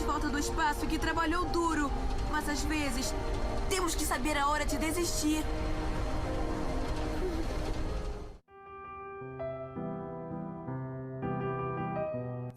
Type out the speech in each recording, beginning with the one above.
volta do espaço que trabalhou duro. Mas às vezes, temos que saber a hora de desistir.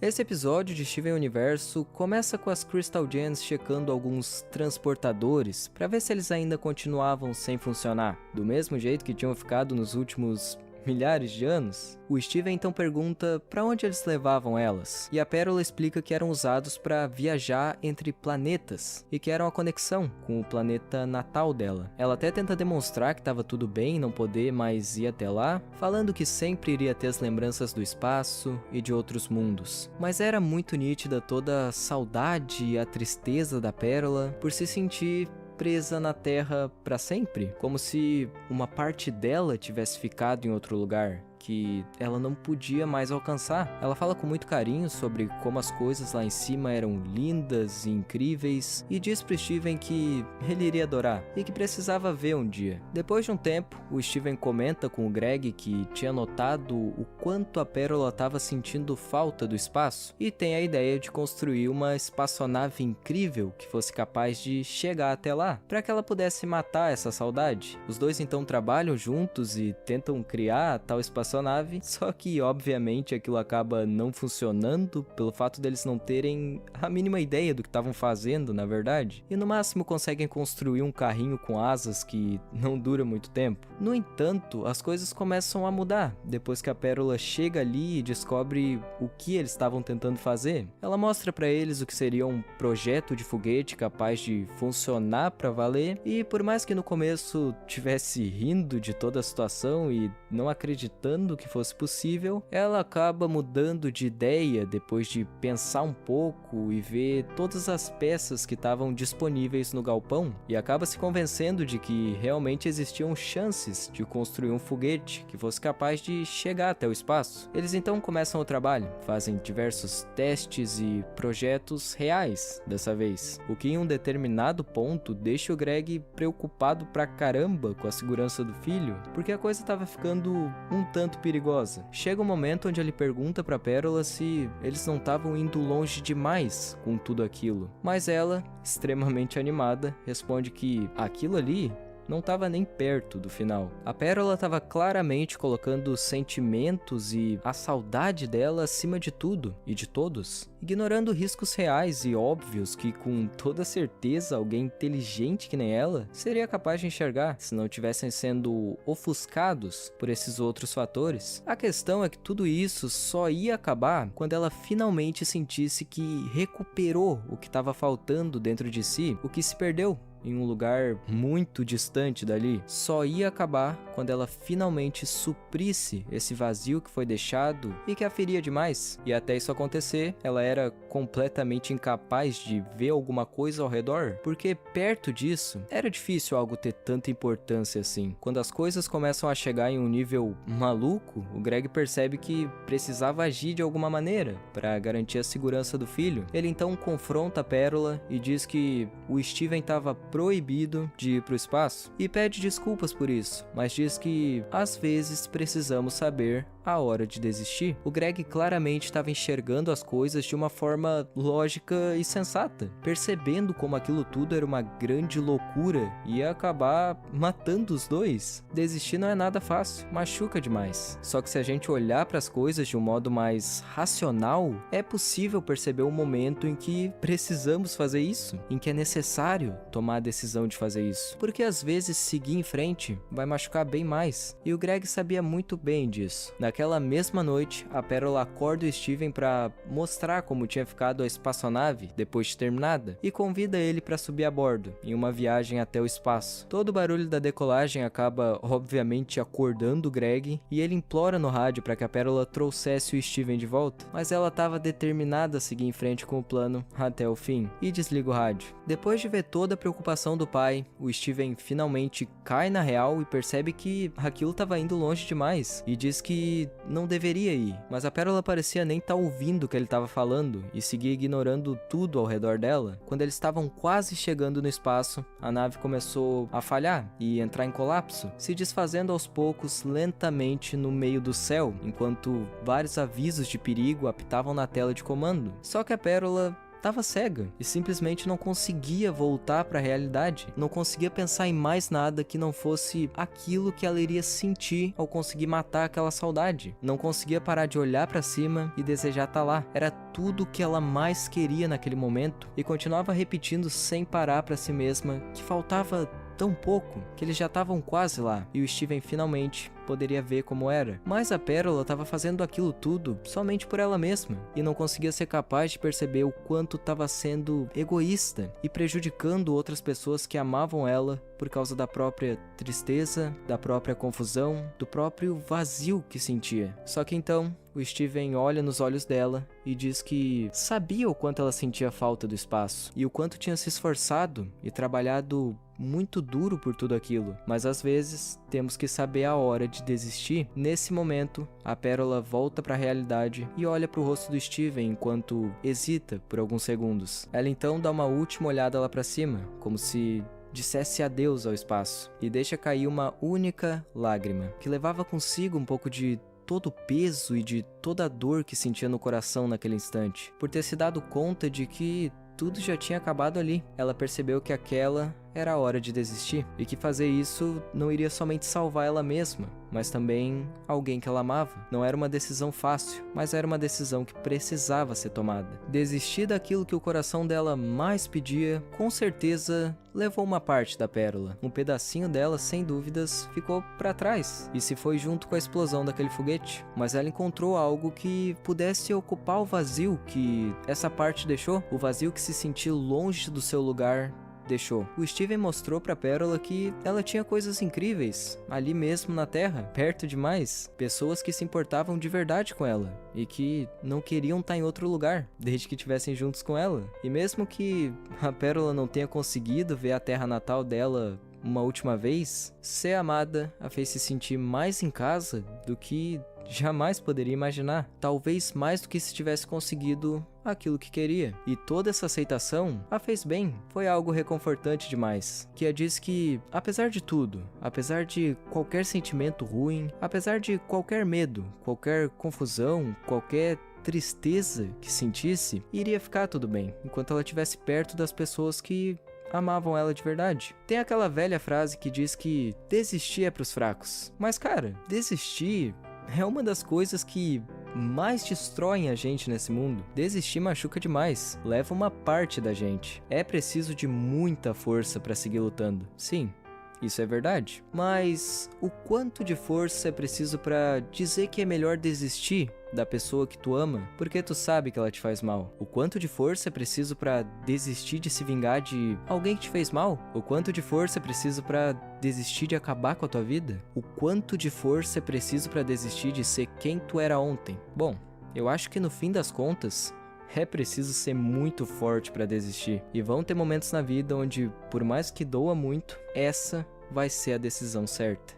Esse episódio de Steven Universo começa com as Crystal Gems checando alguns transportadores para ver se eles ainda continuavam sem funcionar, do mesmo jeito que tinham ficado nos últimos milhares de anos. O Steven então pergunta para onde eles levavam elas, e a Pérola explica que eram usados para viajar entre planetas e que eram a conexão com o planeta natal dela. Ela até tenta demonstrar que estava tudo bem não poder mais ir até lá, falando que sempre iria ter as lembranças do espaço e de outros mundos. Mas era muito nítida toda a saudade e a tristeza da Pérola por se sentir presa na Terra para sempre, como se uma parte dela tivesse ficado em outro lugar, que ela não podia mais alcançar. Ela fala com muito carinho sobre como as coisas lá em cima eram lindas e incríveis, e diz pro Steven que ele iria adorar, e que precisava ver um dia. Depois de um tempo, o Steven comenta com o Greg que tinha notado o quanto a Pérola estava sentindo falta do espaço, e tem a ideia de construir uma espaçonave incrível que fosse capaz de chegar até lá, para que ela pudesse matar essa saudade. Os dois então trabalham juntos e tentam criar a tal espaçonave, só que obviamente aquilo acaba não funcionando pelo fato deles não terem a mínima ideia do que estavam fazendo, na verdade, e no máximo conseguem construir um carrinho com asas que não dura muito tempo. No entanto, as coisas começam a mudar depois que a Pérola chega ali e descobre o que eles estavam tentando fazer. Ela mostra para eles o que seria um projeto de foguete capaz de funcionar para valer, e por mais que no começo tivesse rindo de toda a situação e não acreditando que fosse possível, ela acaba mudando de ideia depois de pensar um pouco e ver todas as peças que estavam disponíveis no galpão, e acaba se convencendo de que realmente existiam chances de construir um foguete que fosse capaz de chegar até o espaço. Eles então começam o trabalho, fazem diversos testes e projetos reais dessa vez, o que em um determinado ponto deixa o Greg preocupado pra caramba com a segurança do filho, porque a coisa estava ficando um tanto perigosa. Chega um momento onde ele pergunta pra Pérola se eles não estavam indo longe demais com tudo aquilo, mas ela, extremamente animada, responde que aquilo ali não estava nem perto do final. A Pérola estava claramente colocando os sentimentos e a saudade dela acima de tudo e de todos, ignorando riscos reais e óbvios que com toda certeza alguém inteligente que nem ela seria capaz de enxergar se não tivessem sendo ofuscados por esses outros fatores. A questão é que tudo isso só ia acabar quando ela finalmente sentisse que recuperou o que estava faltando dentro de si, o que se perdeu em um lugar muito distante dali. Só ia acabar quando ela finalmente suprisse esse vazio que foi deixado e que a feria demais. E até isso acontecer, ela era completamente incapaz de ver alguma coisa ao redor, porque perto disso era difícil algo ter tanta importância assim. Quando as coisas começam a chegar em um nível maluco, o Greg percebe que precisava agir de alguma maneira para garantir a segurança do filho. Ele então confronta a Pérola e diz que o Steven estava proibido de ir para o espaço e pede desculpas por isso, mas diz que às vezes precisamos saber a hora de desistir. O Greg claramente estava enxergando as coisas de uma forma lógica e sensata, percebendo como aquilo tudo era uma grande loucura e ia acabar matando os dois. Desistir não é nada fácil, machuca demais. Só que se a gente olhar para as coisas de um modo mais racional, é possível perceber o momento em que precisamos fazer isso, em que é necessário tomar a decisão de fazer isso, porque às vezes seguir em frente vai machucar bem mais, e o Greg sabia muito bem disso. Naquela mesma noite, a Pérola acorda o Steven para mostrar como tinha ficado a espaçonave depois de terminada e convida ele para subir a bordo em uma viagem até o espaço. Todo o barulho da decolagem acaba obviamente acordando o Greg e ele implora no rádio para que a Pérola trouxesse o Steven de volta, mas ela estava determinada a seguir em frente com o plano até o fim e desliga o rádio. Depois de ver toda a preocupação do pai, o Steven finalmente cai na real e percebe que aquilo estava indo longe demais e diz que não deveria ir, mas a Pérola parecia nem estar ouvindo o que ele estava falando e seguia ignorando tudo ao redor dela. Quando eles estavam quase chegando no espaço, a nave começou a falhar e entrar em colapso, se desfazendo aos poucos lentamente no meio do céu, enquanto vários avisos de perigo apitavam na tela de comando. Só que a Pérola estava cega e simplesmente não conseguia voltar para a realidade, não conseguia pensar em mais nada que não fosse aquilo que ela iria sentir ao conseguir matar aquela saudade. Não conseguia parar de olhar para cima e desejar estar lá. Era tudo o que ela mais queria naquele momento e continuava repetindo sem parar para si mesma que faltava tão pouco, que eles já estavam quase lá e o Steven finalmente poderia ver como era. Mas a Pérola estava fazendo aquilo tudo somente por ela mesma e não conseguia ser capaz de perceber o quanto estava sendo egoísta e prejudicando outras pessoas que amavam ela por causa da própria tristeza, da própria confusão, do próprio vazio que sentia. Só que então o Steven olha nos olhos dela e diz que sabia o quanto ela sentia falta do espaço e o quanto tinha se esforçado e trabalhado muito duro por tudo aquilo, mas às vezes temos que saber a hora de desistir. Nesse momento, a Pérola volta para a realidade e olha para o rosto do Steven enquanto hesita por alguns segundos. Ela então dá uma última olhada lá para cima, como se dissesse adeus ao espaço, e deixa cair uma única lágrima, que levava consigo um pouco de todo o peso e de toda a dor que sentia no coração naquele instante, por ter se dado conta de que tudo já tinha acabado ali. Ela percebeu que aquela era a hora de desistir e que fazer isso não iria somente salvar ela mesma, mas também alguém que ela amava. Não era uma decisão fácil, mas era uma decisão que precisava ser tomada. Desistir daquilo que o coração dela mais pedia, com certeza levou uma parte da Pérola. Um pedacinho dela, sem dúvidas, ficou para trás e se foi junto com a explosão daquele foguete, mas ela encontrou algo que pudesse ocupar o vazio que essa parte deixou, o vazio que se sentiu longe do seu lugar deixou. O Steven mostrou pra Pérola que ela tinha coisas incríveis ali mesmo na Terra, perto demais, pessoas que se importavam de verdade com ela e que não queriam estar em outro lugar desde que estivessem juntos com ela. E mesmo que a Pérola não tenha conseguido ver a terra natal dela uma última vez, ser amada a fez se sentir mais em casa do que jamais poderia imaginar, talvez mais do que se tivesse conseguido aquilo que queria. E toda essa aceitação a fez bem, foi algo reconfortante demais. Kia diz que, apesar de tudo, apesar de qualquer sentimento ruim, apesar de qualquer medo, qualquer confusão, qualquer tristeza que sentisse, iria ficar tudo bem, enquanto ela estivesse perto das pessoas que amavam ela de verdade. Tem aquela velha frase que diz que desistir é pros fracos. Mas cara, desistir é uma das coisas que mais destroem a gente nesse mundo. Desistir machuca demais, leva uma parte da gente. É preciso de muita força para seguir lutando. Sim, isso é verdade. Mas o quanto de força é preciso para dizer que é melhor desistir da pessoa que tu ama, porque tu sabe que ela te faz mal? O quanto de força é preciso para desistir de se vingar de alguém que te fez mal? O quanto de força é preciso para desistir de acabar com a tua vida? O quanto de força é preciso para desistir de ser quem tu era ontem? Bom, eu acho que no fim das contas é preciso ser muito forte para desistir. E vão ter momentos na vida onde, por mais que doa muito, essa vai ser a decisão certa.